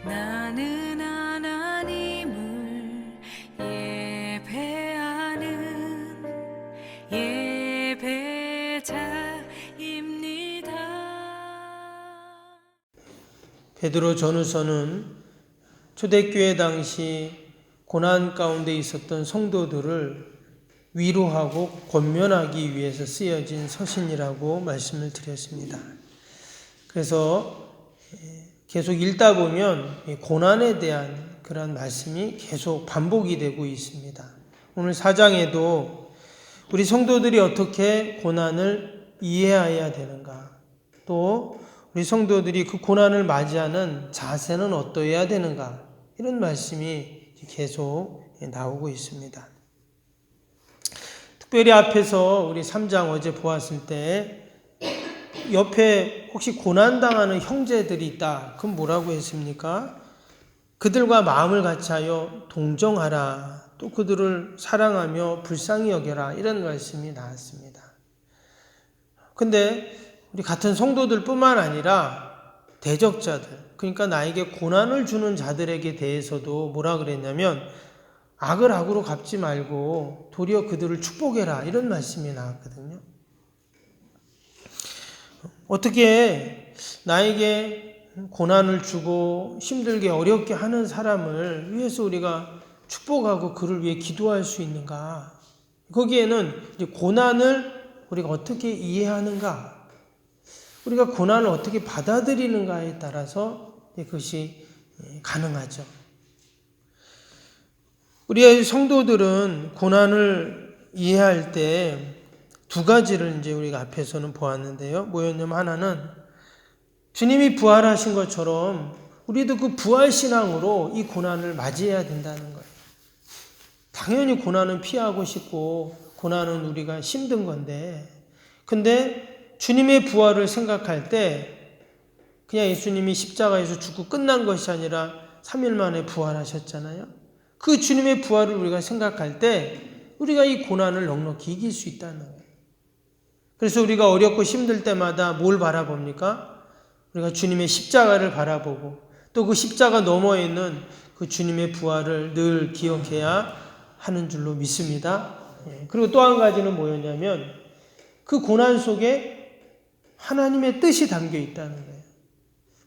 나는 하나님을 예배하는 예배자입니다. 베드로 전후서는 초대교회 당시 고난 가운데 있었던 성도들을 위로하고 권면하기 위해서 쓰여진 서신이라고 말씀을 드렸습니다. 그래서 계속 읽다 보면 고난에 대한 그런 말씀이 계속 반복이 되고 있습니다. 오늘 4장에도 우리 성도들이 어떻게 고난을 이해해야 되는가, 또 우리 성도들이 그 고난을 맞이하는 자세는 어떠해야 되는가, 이런 말씀이 계속 나오고 있습니다. 특별히 앞에서 우리 3장 어제 보았을 때 옆에 혹시 고난당하는 형제들이 있다. 그럼 뭐라고 했습니까? 그들과 마음을 같이하여 동정하라. 또 그들을 사랑하며 불쌍히 여겨라. 이런 말씀이 나왔습니다. 근데 우리 같은 성도들 뿐만 아니라 대적자들, 그러니까 나에게 고난을 주는 자들에게 대해서도 뭐라 그랬냐면 악을 악으로 갚지 말고 도리어 그들을 축복해라, 이런 말씀이 나왔거든요. 어떻게 나에게 고난을 주고 힘들게 어렵게 하는 사람을 위해서 우리가 축복하고 그를 위해 기도할 수 있는가? 거기에는 이제 고난을 우리가 어떻게 이해하는가, 우리가 고난을 어떻게 받아들이는가에 따라서 그것이 가능하죠. 우리의 성도들은 고난을 이해할 때 두 가지를 이제 우리가 앞에서는 보았는데요. 뭐였냐면 하나는 주님이 부활하신 것처럼 우리도 그 부활신앙으로 이 고난을 맞이해야 된다는 거예요. 당연히 고난은 피하고 싶고 고난은 우리가 힘든 건데, 근데 주님의 부활을 생각할 때 그냥 예수님이 십자가에서 죽고 끝난 것이 아니라 3일 만에 부활하셨잖아요. 그 주님의 부활을 우리가 생각할 때 우리가 이 고난을 넉넉히 이길 수 있다는 거예요. 그래서 우리가 어렵고 힘들 때마다 뭘 바라봅니까? 우리가 주님의 십자가를 바라보고 또 그 십자가 너머에 있는 그 주님의 부활을 늘 기억해야 하는 줄로 믿습니다. 그리고 또 한 가지는 뭐였냐면 그 고난 속에 하나님의 뜻이 담겨 있다는 거예요.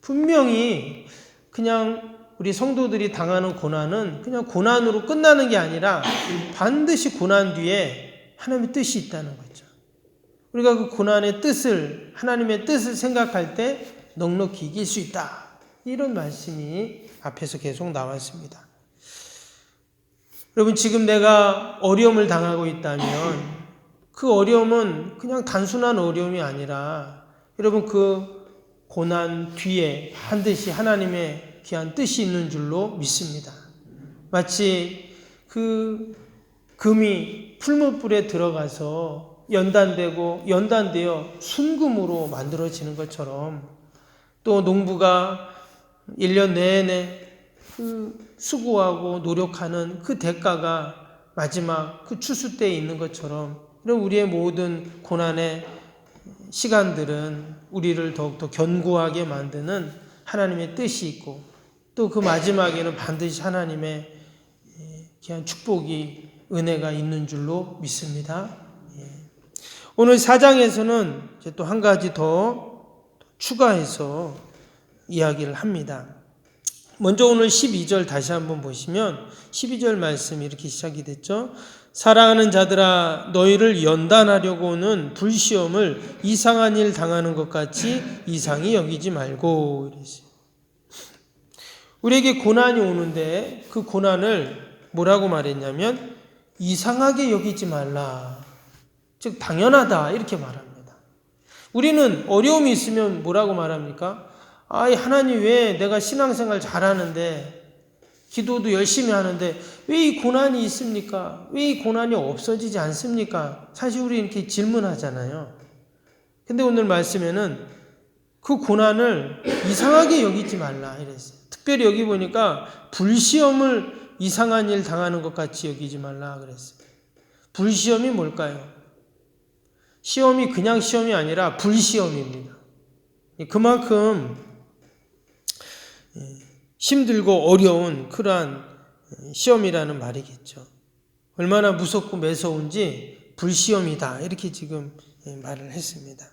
분명히 그냥 우리 성도들이 당하는 고난은 그냥 고난으로 끝나는 게 아니라 반드시 고난 뒤에 하나님의 뜻이 있다는 거죠. 우리가 그 고난의 뜻을, 하나님의 뜻을 생각할 때 넉넉히 이길 수 있다. 이런 말씀이 앞에서 계속 나왔습니다. 여러분, 지금 내가 어려움을 당하고 있다면 그 어려움은 그냥 단순한 어려움이 아니라 여러분 그 고난 뒤에 반드시 하나님의 귀한 뜻이 있는 줄로 믿습니다. 마치 그 금이 풀무불에 들어가서 연단되어 순금으로 만들어지는 것처럼, 또 농부가 1년 내내 그 수고하고 노력하는 그 대가가 마지막 그 추수 때에 있는 것처럼, 이런 우리의 모든 고난의 시간들은 우리를 더욱더 견고하게 만드는 하나님의 뜻이 있고, 또 그 마지막에는 반드시 하나님의 귀한 축복이, 은혜가 있는 줄로 믿습니다. 오늘 4장에서는 또 한 가지 더 추가해서 이야기를 합니다. 먼저 오늘 12절 다시 한번 보시면 12절 말씀이 이렇게 시작이 됐죠. 사랑하는 자들아, 너희를 연단하려고는 불시험을 이상한 일 당하는 것 같이 이상히 여기지 말고, 이랬어요. 우리에게 고난이 오는데 그 고난을 뭐라고 말했냐면 이상하게 여기지 말라, 즉 당연하다, 이렇게 말합니다. 우리는 어려움이 있으면 뭐라고 말합니까? 하나님, 왜 내가 신앙생활 잘하는데 기도도 열심히 하는데 왜 이 고난이 있습니까? 왜 이 고난이 없어지지 않습니까? 사실 우리 이렇게 질문하잖아요. 근데 오늘 말씀에는 그 고난을 이상하게 여기지 말라 이랬어요. 특별히 여기 보니까 불시험을 이상한 일 당하는 것 같이 여기지 말라 그랬어요. 불시험이 뭘까요? 시험이 그냥 시험이 아니라 불시험입니다. 그만큼 힘들고 어려운 그러한 시험이라는 말이겠죠. 얼마나 무섭고 매서운지 불시험이다 이렇게 지금 말을 했습니다.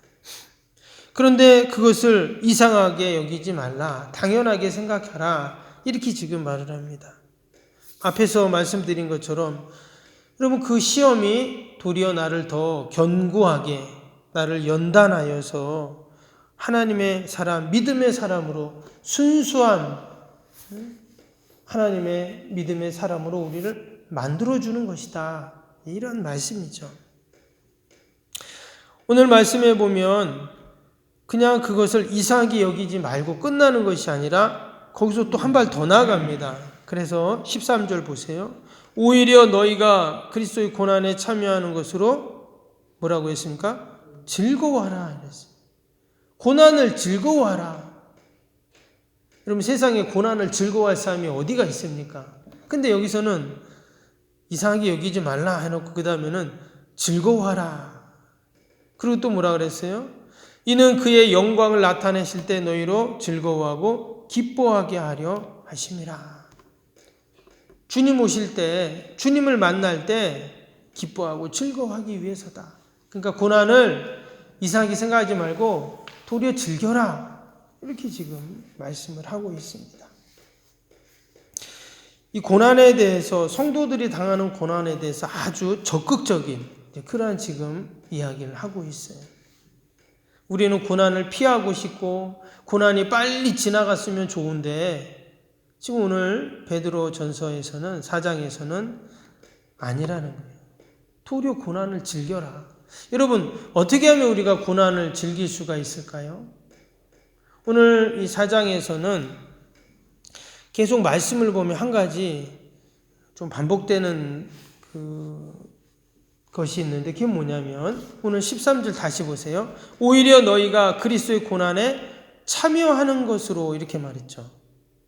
그런데 그것을 이상하게 여기지 말라, 당연하게 생각하라 이렇게 지금 말을 합니다. 앞에서 말씀드린 것처럼 여러분 그 시험이 도리어 나를 더 견고하게 나를 연단하여서 하나님의 사람, 믿음의 사람으로 순수한 하나님의 믿음의 사람으로 우리를 만들어주는 것이다. 이런 말씀이죠. 오늘 말씀에 보면 그냥 그것을 이상하게 여기지 말고 끝나는 것이 아니라 거기서 또 한 발 더 나아갑니다. 그래서 13절 보세요. 오히려 너희가 그리스도의 고난에 참여하는 것으로 뭐라고 했습니까? 즐거워하라 이랬어요. 고난을 즐거워하라. 여러분 세상에 고난을 즐거워할 사람이 어디가 있습니까? 근데 여기서는 이상하게 여기지 말라 해놓고 그 다음에는 즐거워하라. 그리고 또 뭐라 그랬어요? 이는 그의 영광을 나타내실 때 너희로 즐거워하고 기뻐하게 하려 하심이라. 주님 오실 때, 주님을 만날 때 기뻐하고 즐거워하기 위해서다. 그러니까 고난을 이상하게 생각하지 말고 도리어 즐겨라. 이렇게 지금 말씀을 하고 있습니다. 이 고난에 대해서, 성도들이 당하는 고난에 대해서 아주 적극적인 그러한 지금 이야기를 하고 있어요. 우리는 고난을 피하고 싶고 고난이 빨리 지나갔으면 좋은데 지금 오늘 베드로 전서에서는 4장에서는 아니라는 거예요. 도리어 고난을 즐겨라. 여러분 어떻게 하면 우리가 고난을 즐길 수가 있을까요? 오늘 이 4장에서는 계속 말씀을 보면 한 가지 좀 반복되는 것이 있는데 그게 뭐냐면 오늘 13절 다시 보세요. 오히려 너희가 그리스도의 고난에 참여하는 것으로 이렇게 말했죠.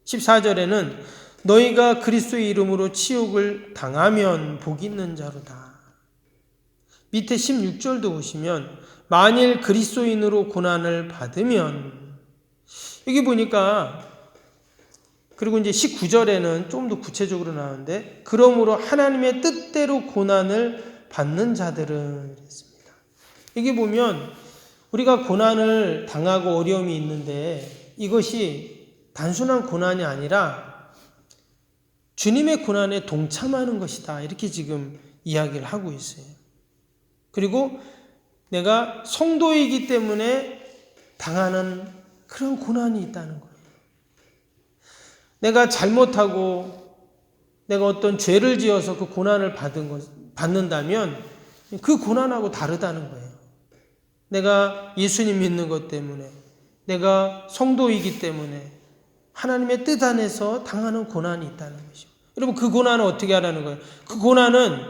14절에는 너희가 그리스도의 이름으로 치욕을 당하면 복이 있는 자로다. 밑에 16절도 보시면 만일 그리스도인으로 고난을 받으면 여기 보니까 그리고 이제 19절에는 좀 더 구체적으로 나오는데 그러므로 하나님의 뜻대로 고난을 받는 자들은 이랬습니다. 여기 보면 우리가 고난을 당하고 어려움이 있는데 이것이 단순한 고난이 아니라 주님의 고난에 동참하는 것이다. 이렇게 지금 이야기를 하고 있어요. 그리고 내가 성도이기 때문에 당하는 그런 고난이 있다는 거예요. 내가 잘못하고 내가 어떤 죄를 지어서 그 고난을 받는다면 그 고난하고 다르다는 거예요. 내가 예수님 믿는 것 때문에 내가 성도이기 때문에 하나님의 뜻 안에서 당하는 고난이 있다는 것이죠. 여러분 그 고난은 어떻게 하라는 거예요? 그 고난은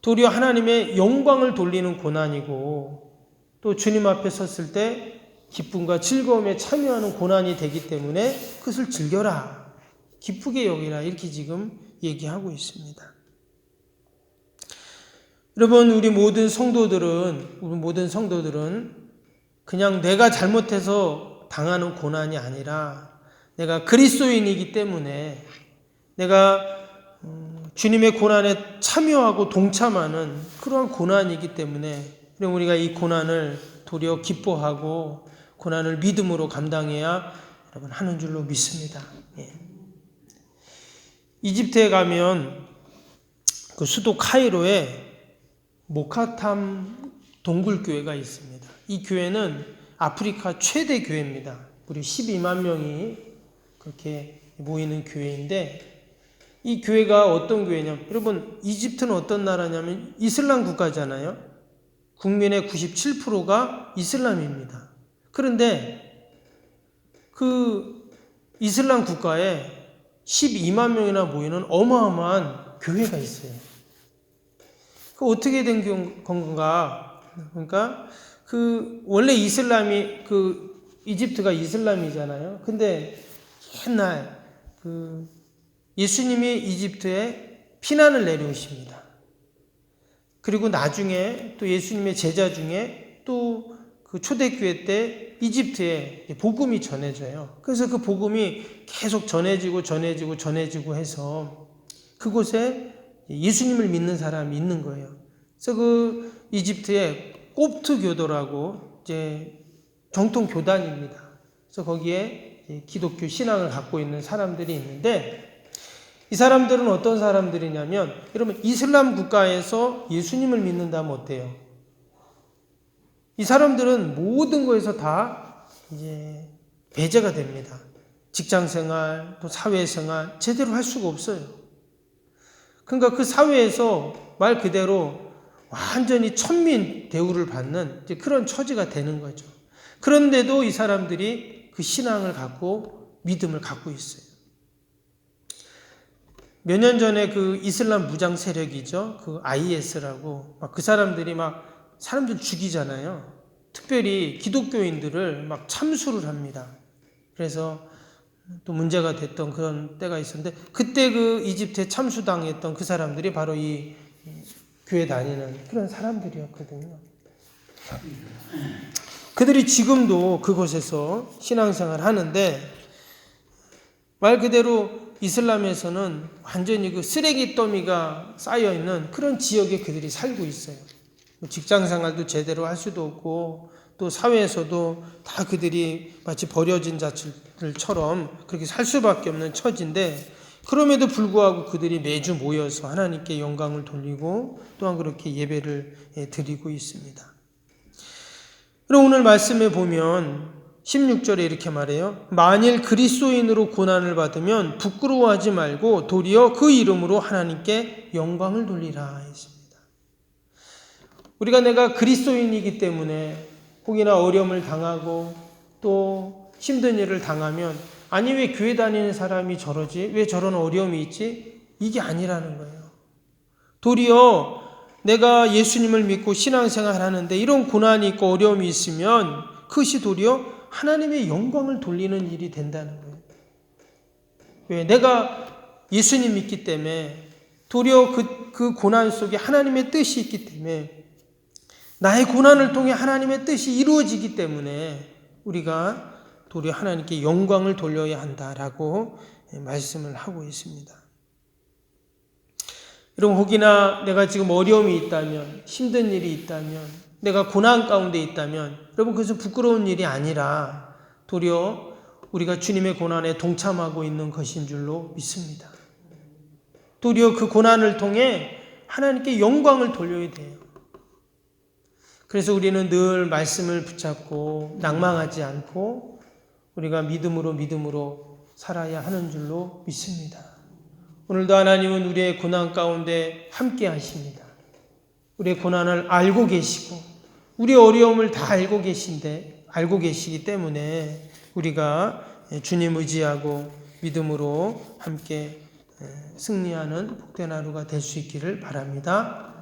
도리어 하나님의 영광을 돌리는 고난이고 또 주님 앞에 섰을 때 기쁨과 즐거움에 참여하는 고난이 되기 때문에 그것을 즐겨라. 기쁘게 여기라. 이렇게 지금 얘기하고 있습니다. 여러분 우리 모든 성도들은 그냥 내가 잘못해서 당하는 고난이 아니라 내가 그리스도인이기 때문에 내가 주님의 고난에 참여하고 동참하는 그러한 고난이기 때문에 우리가 이 고난을 도리어 기뻐하고 고난을 믿음으로 감당해야 여러분 하는 줄로 믿습니다. 예. 이집트에 가면 그 수도 카이로에 모카탐 동굴교회가 있습니다. 이 교회는 아프리카 최대 교회입니다. 무려 12만 명이 그렇게 모이는 교회인데 이 교회가 어떤 교회냐면 여러분 이집트는 어떤 나라냐면 이슬람 국가잖아요. 국민의 97%가 이슬람입니다. 그런데 그 이슬람 국가에 12만 명이나 모이는 어마어마한 교회가 있어요. 그 어떻게 된 건가? 그러니까 원래 이집트가 이슬람이잖아요. 근데 옛날 예수님이 이집트에 피난을 내려오십니다. 그리고 나중에 또 예수님의 제자 중에 또 그 초대교회 때 이집트에 복음이 전해져요. 그래서 그 복음이 계속 전해지고 해서 그곳에 예수님을 믿는 사람이 있는 거예요. 그래서 그 이집트에 콥트 교도라고 이제 정통 교단입니다. 그래서 거기에 기독교 신앙을 갖고 있는 사람들이 있는데 이 사람들은 어떤 사람들이냐면 여러분 이슬람 국가에서 예수님을 믿는다면 어때요? 이 사람들은 모든 거에서 다 이제 배제가 됩니다. 직장 생활, 또 사회 생활 제대로 할 수가 없어요. 그러니까 그 사회에서 말 그대로 완전히 천민 대우를 받는 이제 그런 처지가 되는 거죠. 그런데도 이 사람들이 그 신앙을 갖고 믿음을 갖고 있어요. 몇 년 전에 그 이슬람 무장 세력이죠. 그 IS라고 그 사람들이 막 사람들 죽이잖아요. 특별히 기독교인들을 막 참수를 합니다. 그래서 또 문제가 됐던 그런 때가 있었는데 그때 그 이집트에 참수당했던 그 사람들이 바로 이 교회 다니는 그런 사람들이었거든요. 그들이 지금도 그곳에서 신앙생활 하는데 말 그대로 이슬람에서는 완전히 그 쓰레기 더미가 쌓여있는 그런 지역에 그들이 살고 있어요. 직장 생활도 제대로 할 수도 없고 또 사회에서도 다 그들이 마치 버려진 자들처럼 그렇게 살 수밖에 없는 처지인데 그럼에도 불구하고 그들이 매주 모여서 하나님께 영광을 돌리고 또한 그렇게 예배를 드리고 있습니다. 그럼 오늘 말씀에 보면 16절에 이렇게 말해요. 만일 그리스도인으로 고난을 받으면 부끄러워하지 말고 도리어 그 이름으로 하나님께 영광을 돌리라 했습니다. 우리가 내가 그리스도인이기 때문에 혹이나 어려움을 당하고 또 힘든 일을 당하면 아니 왜 교회 다니는 사람이 저러지? 왜 저런 어려움이 있지? 이게 아니라는 거예요. 도리어 내가 예수님을 믿고 신앙생활 하는데 이런 고난이 있고 어려움이 있으면 그것이 도리어 하나님의 영광을 돌리는 일이 된다는 거예요. 왜? 내가 예수님 믿기 때문에 도리어 그 고난 속에 하나님의 뜻이 있기 때문에 나의 고난을 통해 하나님의 뜻이 이루어지기 때문에 우리가 도리어 하나님께 영광을 돌려야 한다라고 말씀을 하고 있습니다. 여러분 혹이나 내가 지금 어려움이 있다면 힘든 일이 있다면 내가 고난 가운데 있다면 여러분 그것은 부끄러운 일이 아니라 도리어 우리가 주님의 고난에 동참하고 있는 것인 줄로 믿습니다. 도리어 그 고난을 통해 하나님께 영광을 돌려야 돼요. 그래서 우리는 늘 말씀을 붙잡고 낭망하지 않고 우리가 믿음으로 살아야 하는 줄로 믿습니다. 오늘도 하나님은 우리의 고난 가운데 함께 하십니다. 우리의 고난을 알고 계시고 우리의 어려움을 다 알고 계시기 때문에 우리가 주님 의지하고 믿음으로 함께 승리하는 복된 하루가 될 수 있기를 바랍니다.